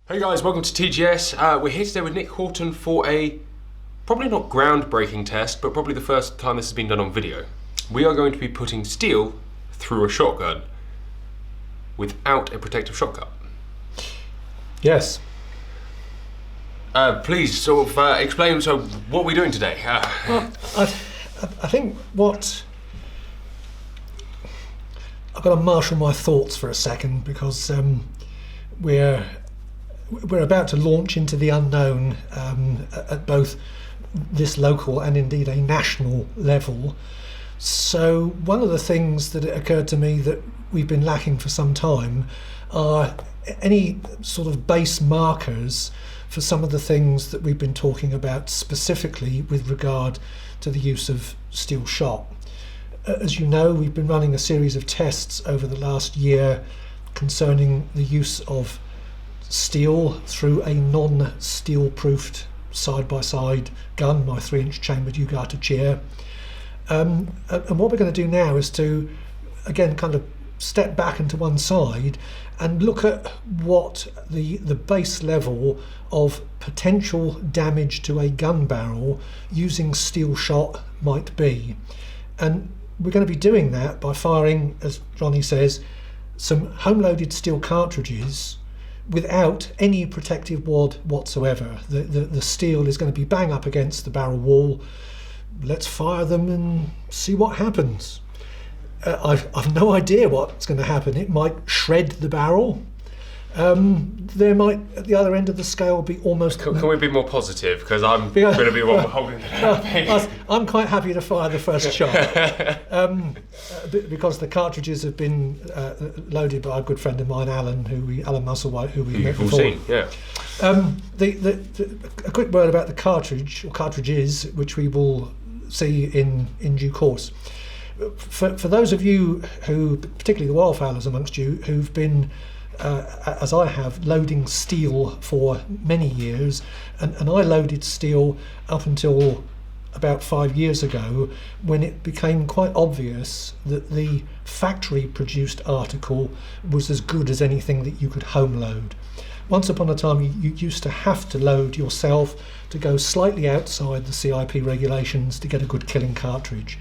Hey guys, welcome to TGS. We're here today with Nick Horten for a probably not groundbreaking test, but probably the first time this has been done on video. We are going to be putting steel through a shotgun without a protective shotgun. Yes. Please sort of explain, so what are we doing today? Well, I think what... I've got to marshal my thoughts for a second because we're about to launch into the unknown at both this local and indeed a national level. So one of the things that occurred to me that we've been lacking for some time are any sort of base markers for some of the things that we've been talking about specifically with regard to the use of steel shot. As you know, we've been running a series of tests over the last year concerning the use of steel through a non-steel proofed side-by-side gun, my 3-inch chambered Ugata chair. And what we're going to do now is to, again, kind of step back into one side and look at what the base level of potential damage to a gun barrel using steel shot might be. And we're going to be doing that by firing, as Johnny says, some home-loaded steel cartridges without any protective wad whatsoever. The steel is going to be bang up against the barrel wall. Let's fire them and see what happens. I've no idea what's going to happen. It might shred the barrel. There might, at the other end of the scale, be almost... Can we be more positive? Because I'm going to be the one holding it. I'm quite happy to fire the first shot because the cartridges have been loaded by a good friend of mine, Alan Musselwhite, who we met before. Seen, yeah. A quick word about the cartridge, or cartridges, which we will see in due course. For those of you who, particularly the wildfowlers amongst you, who've been as I have, loading steel for many years, and I loaded steel up until about 5 years ago, when it became quite obvious that the factory produced article was as good as anything that you could home load. Once upon a time you used to have to load yourself to go slightly outside the CIP regulations to get a good killing cartridge.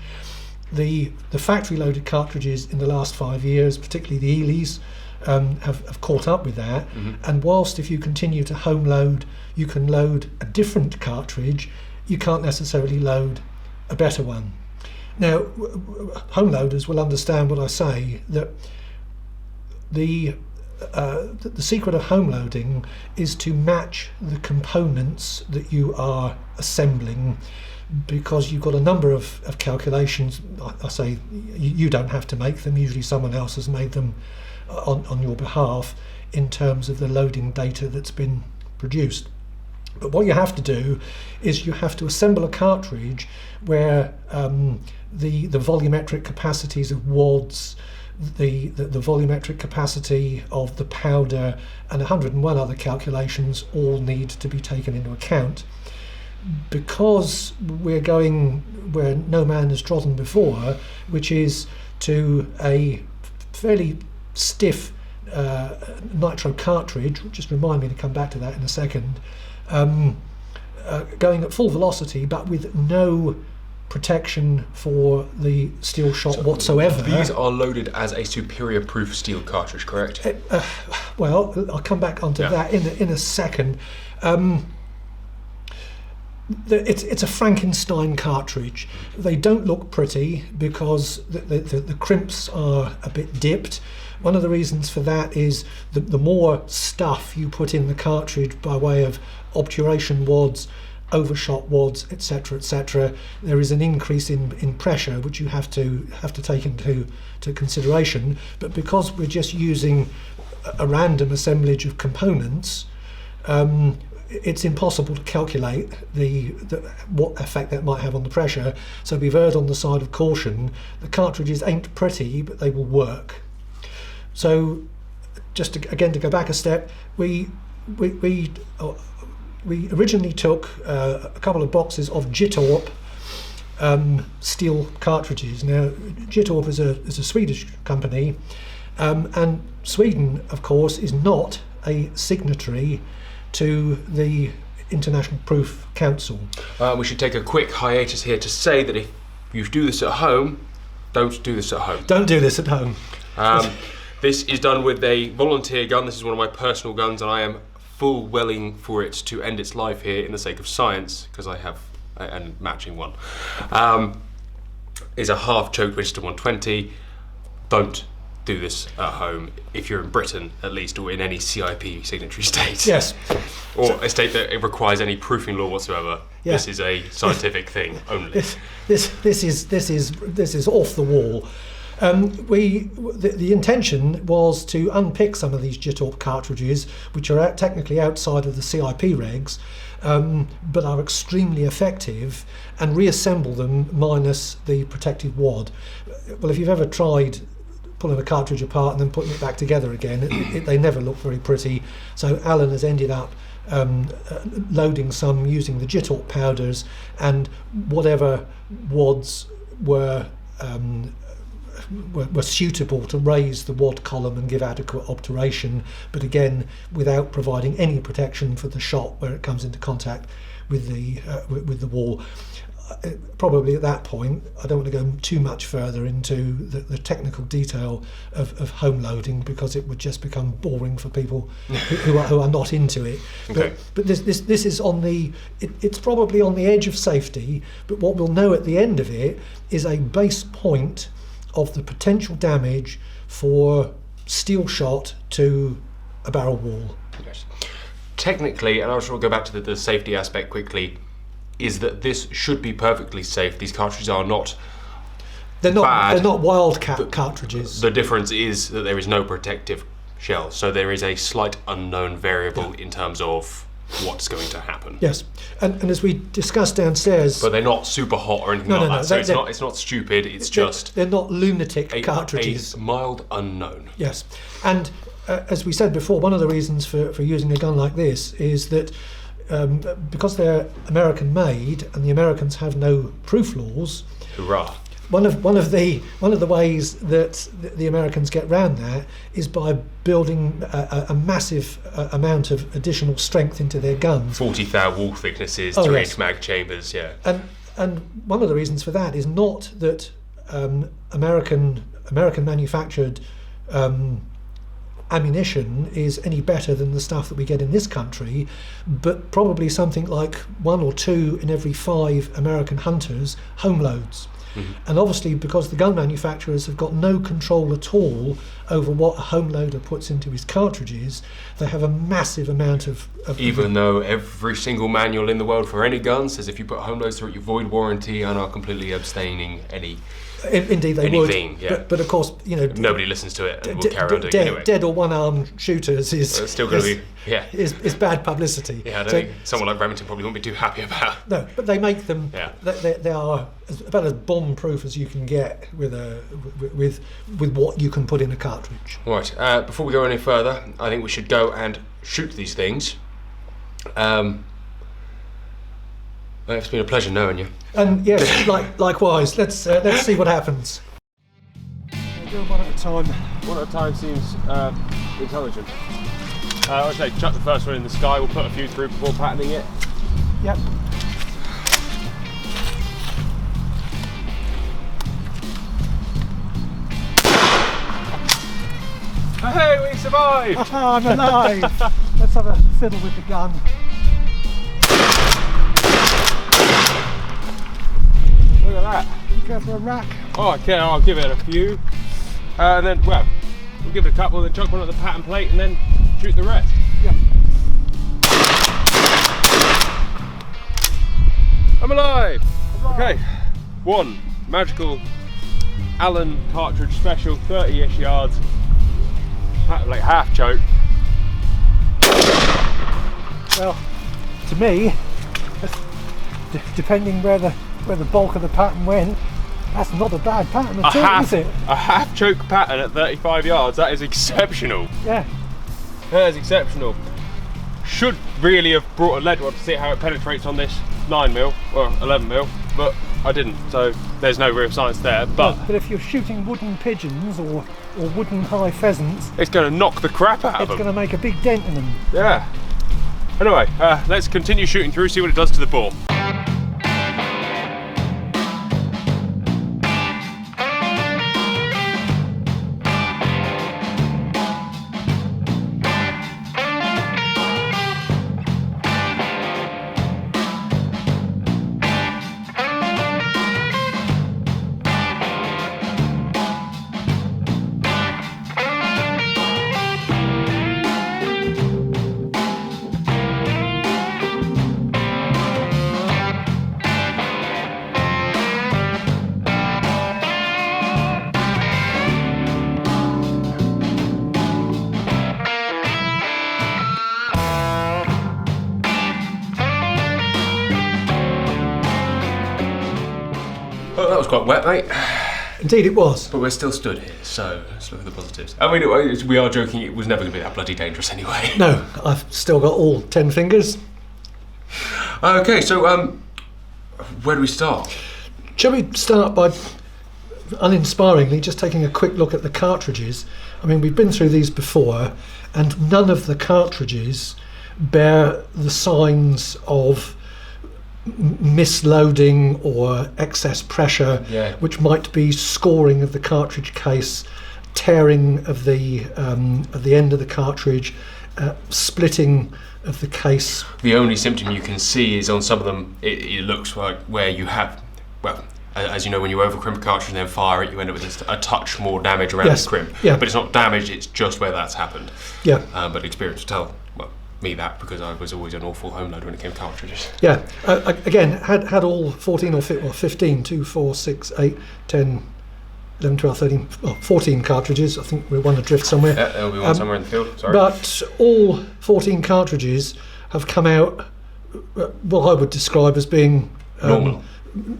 The factory loaded cartridges in the last 5 years, particularly the Elys, have caught up with that, and whilst if you continue to home load you can load a different cartridge, you can't necessarily load a better one. Now, home loaders will understand when I say that the secret of home loading is to match the components that you are assembling, because you've got a number of calculations. I say you don't have to make them, usually someone else has made them on your behalf in terms of the loading data that's been produced. But what you have to do is you have to assemble a cartridge where the volumetric capacities of wads, the volumetric capacity of the powder, and 101 other calculations all need to be taken into account. Because we're going where no man has trodden before, which is to a fairly stiff nitro cartridge, just remind me to come back to that in a second, going at full velocity but with no protection for the steel shot whatsoever. These are loaded as a superior proof steel cartridge, correct? Well, I'll come back onto that in a second. It's a Frankenstein cartridge. They don't look pretty because the crimps are a bit dipped. One of the reasons for that is the more stuff you put in the cartridge by way of obturation wads, overshot wads, etc., there is an increase in pressure which you have to take into consideration. But because we're just using a random assemblage of components, it's impossible to calculate what effect that might have on the pressure. So we've erred on the side of caution. The cartridges ain't pretty, but they will work. So just to go back a step, we originally took a couple of boxes of Gytorp steel cartridges. Now, Gytorp is a Swedish company, and Sweden, of course, is not a signatory to the International Proof Council. We should take a quick hiatus here to say that if you do this at home, don't do this at home. Don't do this at home. This is done with a volunteer gun. This is one of my personal guns, and I am full willing for it to end its life here in the sake of science, because I have a matching one. Is a half-choked Winchester 120. Don't do this at home if you're in Britain, at least, or in any CIP signatory state. Yes. Or a state that it requires any proofing law whatsoever. Yeah. This is a scientific thing only. This is off the wall. The intention was to unpick some of these JITORP cartridges, which are technically outside of the CIP regs, but are extremely effective, and reassemble them minus the protected wad. Well, if you've ever tried pulling a cartridge apart and then putting it back together again, they never look very pretty. So Alan has ended up loading some using the JITORP powders, and whatever wads were suitable to raise the wad column and give adequate obturation, but again without providing any protection for the shot where it comes into contact with the wall. Probably at that point, I don't want to go too much further into the technical detail of home loading, because it would just become boring for people who are not into it. Okay. But this is on the it's probably on the edge of safety. But what we'll know at the end of it is a base point of the potential damage for steel shot to a barrel wall. Yes. Technically, and I'll sort of go back to the safety aspect quickly, is that this should be perfectly safe. These cartridges are not bad. They're not wildcat cartridges. The difference is that there is no protective shell, so there is a slight unknown variable in terms of what's going to happen. Yes, and as we discussed downstairs, but they're not super hot or anything like that. So it's not stupid. It's just they're not lunatic cartridges. A mild unknown. Yes, and as we said before, one of the reasons for using a gun like this is that because they're American made and the Americans have no proof laws. Hurrah! One of the ways that the Americans get round that is by building a massive amount of additional strength into their guns. 40 thou wall thicknesses, 3-inch mag chambers, yeah. And one of the reasons for that is not that American manufactured ammunition is any better than the stuff that we get in this country, but probably something like 1 or 2 in every 5 American hunters home loads. Mm-hmm. And obviously, because the gun manufacturers have got no control at all over what a home loader puts into his cartridges, they have a massive amount of even though every single manual in the world for any gun says if you put home loads through it, you void warranty and are completely abstaining any. Indeed, they anything, would. Yeah. But of course, nobody listens to it, and we'll carry on doing it anyway. Dead or one-armed shooters is still going to be is bad publicity. Yeah, I don't think someone like Remington probably won't be too happy about. No, but they make them. Yeah. They are about as bomb-proof as you can get with what you can put in a cartridge. Right. Before we go any further, I think we should go and shoot these things. It's been a pleasure knowing you. And yes, likewise. Let's see what happens. We'll do one at a time. One at a time seems intelligent. I'll say chuck the first one in the sky. We'll put a few through before patterning it. Yep. Hey, we survived! I'm alive! Let's have a fiddle with the gun. Look at that. You go for a rack? Oh, okay, I'll give it a few. And then, well, we'll give it a couple, then chuck one at the pattern plate and then shoot the rest. Yeah. I'm alive! Okay, one magical Allen cartridge special, 30-ish yards, like half choke. Well, to me, depending where the bulk of the pattern went, that's not a bad pattern at all, is it? A half choke pattern at 35 yards, that is exceptional. Yeah. That is exceptional. Should really have brought a lead one to see how it penetrates on this 9mm or 11mm, but I didn't, so there's no real science there, but if you're shooting wooden pigeons or wooden high pheasants, it's going to knock the crap out of it's them. going to make a big dent in them. Yeah. Anyway, let's continue shooting through, see what it does to the bore. Well, that was quite wet, mate. Indeed it was. But we're still stood here, so let's look at the positives. I mean, we are joking, it was never going to be that bloody dangerous anyway. No, I've still got all 10 fingers. Okay, so, where do we start? Shall we start by, uninspiringly, just taking a quick look at the cartridges? I mean, we've been through these before, and none of the cartridges bear the signs of misloading or excess pressure, which might be scoring of the cartridge case, tearing of the end of the cartridge, splitting of the case. The only symptom you can see is on some of them, it looks like where you have, well, as you know, when you overcrimp a cartridge and then fire it, you end up with just a touch more damage around the crimp. Yeah. But it's not damage, it's just where that's happened. Yeah. But experience will tell, well, me that, because I was always an awful home loader when it came to cartridges. Yeah. Again, had all 14 or 15, 2, 4, 6, 8, 10, 11, 12, 13, 14 cartridges. I think we're one adrift somewhere. Yeah, there'll be one somewhere in the field, sorry. But all 14 cartridges have come out what I would describe as being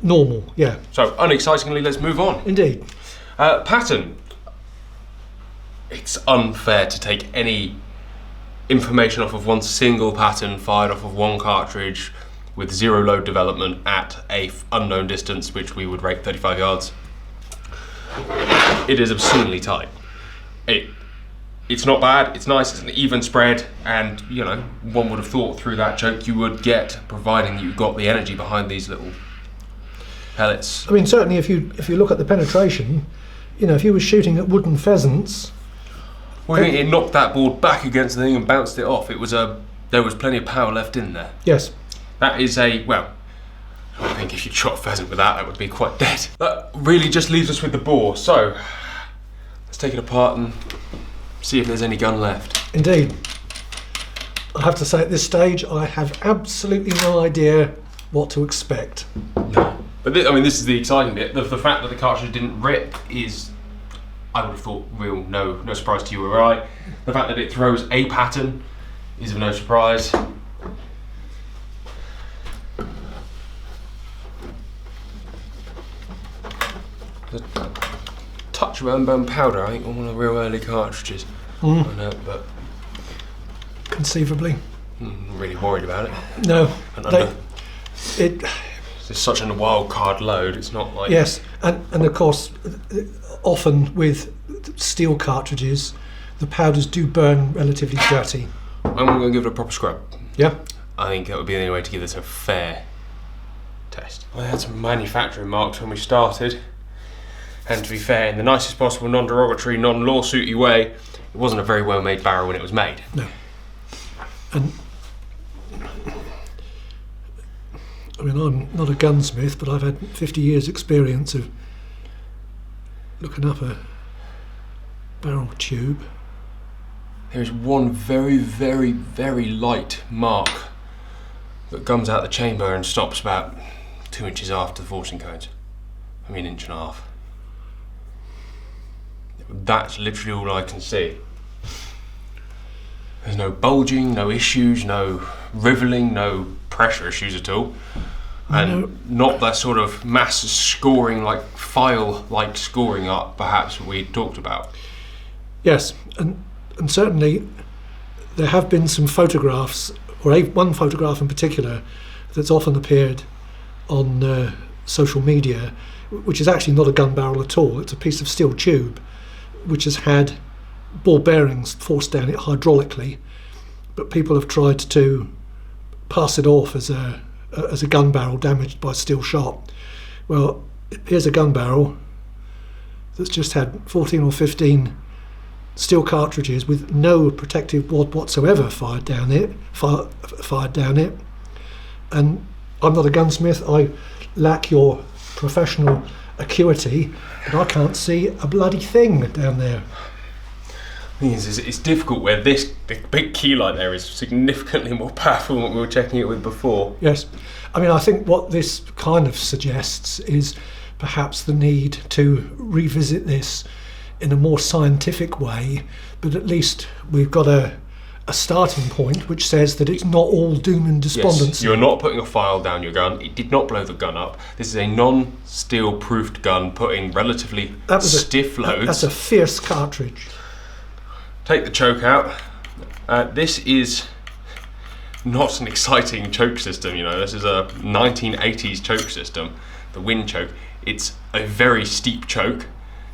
normal, yeah. So, unexcitingly, let's move on. Indeed. Pattern. It's unfair to take any information off of one single pattern fired off of one cartridge with zero load development at a unknown distance, which we would rate 35 yards. It is obscenely tight. It's not bad, it's nice, it's an even spread, and you know, one would have thought through that choke you would get, providing you got the energy behind these little pellets. I mean, certainly if you look at the penetration, you know, if you were shooting at wooden pheasants, well, it knocked that board back against the thing and bounced it off. There was plenty of power left in there. Yes. That is well, I think if you'd shot a pheasant with that would be quite dead. That really just leaves us with the bore. So, let's take it apart and see if there's any gun left. Indeed. I have to say at this stage, I have absolutely no idea what to expect. No. But this is the exciting bit. The fact that the cartridge didn't rip is, I would have thought, no surprise to you or I. The fact that it throws a pattern is of no surprise. The touch of unburned powder, I think, on one of the real early cartridges. I know, but conceivably. I'm really worried about it. No. It's such a wild card load, it's not like... Yes, and of course, often with steel cartridges, the powders do burn relatively dirty. I'm going to give it a proper scrub. Yeah? I think that would be the only way to give this a fair test. I had some manufacturing marks when we started, and to be fair, in the nicest possible non-derogatory, non-lawsuity way, it wasn't a very well made barrel when it was made. No. And I mean, I'm not a gunsmith, but I've had 50 years experience of looking up a barrel tube. There's one very, very, very light mark that comes out the chamber and stops about 2 inches after the forcing cones. I mean, 1.5 inches. That's literally all I can see. There's no bulging, no issues, no riveling, no pressure issues at all. And not that sort of mass scoring, like file-like scoring up, perhaps, we talked about. Yes, and certainly there have been some photographs, or one photograph in particular, that's often appeared on social media, which is actually not a gun barrel at all. It's a piece of steel tube which has had ball bearings forced down it hydraulically, but people have tried to pass it off as a gun barrel damaged by steel shot. Well, here's a gun barrel that's just had 14 or 15 steel cartridges with no protective wad whatsoever fired down it, and I'm not a gunsmith. I lack your professional acuity, but I can't see a bloody thing down there. It's difficult where the big key light there is significantly more powerful than what we were checking it with before. Yes. I mean, I think what this kind of suggests is perhaps the need to revisit this in a more scientific way, but at least we've got a starting point which says that it's not all doom and despondency. Yes, you're not putting a file down your gun. It did not blow the gun up. This is a non-steel proofed gun putting relatively stiff loads. That's a fierce cartridge. Take the choke out. This is not an exciting choke system, you know. This is a 1980s choke system, the wind choke. It's a very steep choke.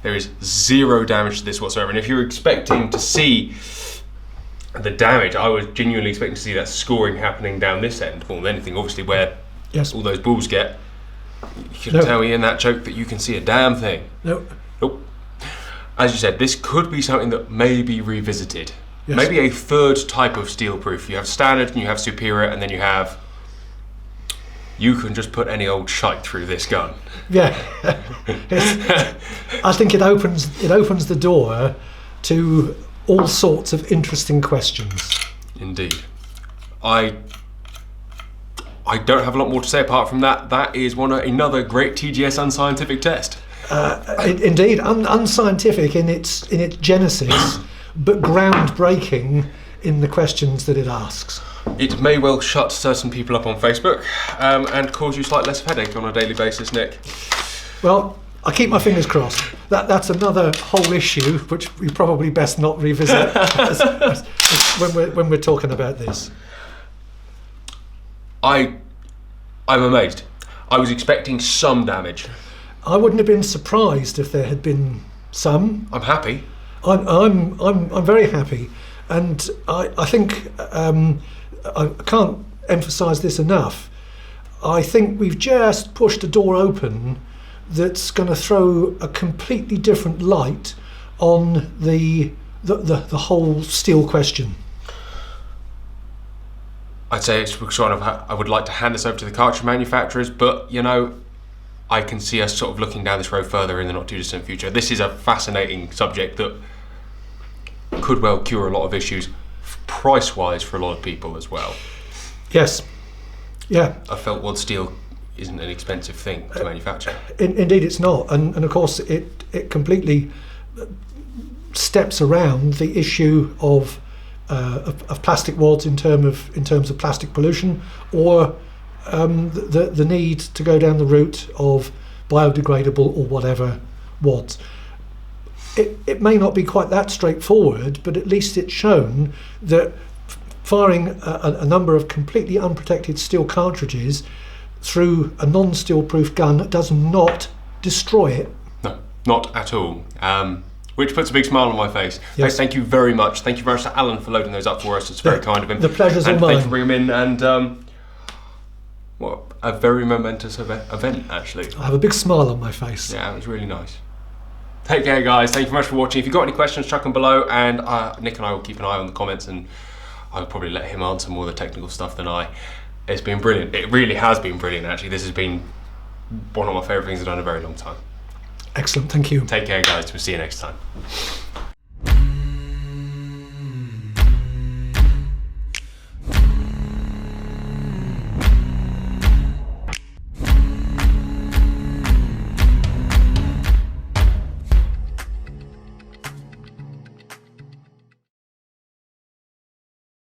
There is zero damage to this whatsoever. And if you're expecting to see the damage, I was genuinely expecting to see that scoring happening down this end more than anything, obviously, where all those balls get. You can tell me in that choke that you can see a damn thing. Nope. As you said, this could be something that may be revisited. Yes. Maybe a third type of steel proof. You have standard and you have superior, and then you can just put any old shite through this gun. Yeah. I think it opens the door to all sorts of interesting questions. Indeed. I don't have a lot more to say apart from that. That is another great TGS unscientific test. Indeed, unscientific in its genesis, but groundbreaking in the questions that it asks. It may well shut certain people up on Facebook and cause you slightly less of a headache on a daily basis, Nick. Well, I keep my fingers crossed. That's another whole issue which we probably best not revisit when we're talking about this. I'm amazed. I was expecting some damage. I wouldn't have been surprised if there had been some. I'm happy. I'm very happy, and I think I can't emphasise this enough. I think we've just pushed a door open that's going to throw a completely different light on the whole steel question. I'd say it's sort of. I would like to hand this over to the cartridge manufacturers, but you know, I can see us sort of looking down this road further in the not too distant future. This is a fascinating subject that could well cure a lot of issues, price-wise, for a lot of people as well. Yes. Yeah. A felt wad steel isn't an expensive thing to manufacture. Indeed, it's not, and of course it completely steps around the issue of plastic wads in terms of plastic pollution, or the need to go down the route of biodegradable or whatever wads. It may not be quite that straightforward, but at least it's shown that firing a number of completely unprotected steel cartridges through a non-steel proof gun does not destroy it. No, not at all. Which puts a big smile on my face. Yes. Thank you very much. Thank you very much to Alan for loading those up for us. It's very kind of him. The pleasure's all mine. And thanks for bringing them in. And a very momentous event, actually. I have a big smile on my face. Yeah, it was really nice. Take care, guys. Thank you very much for watching. If you've got any questions, chuck them below, and Nick and I will keep an eye on the comments, and I'll probably let him answer more of the technical stuff than I. It's been brilliant. It really has been brilliant, actually. This has been one of my favourite things I've done in a very long time. Excellent. Thank you. Take care, guys. We'll see you next time.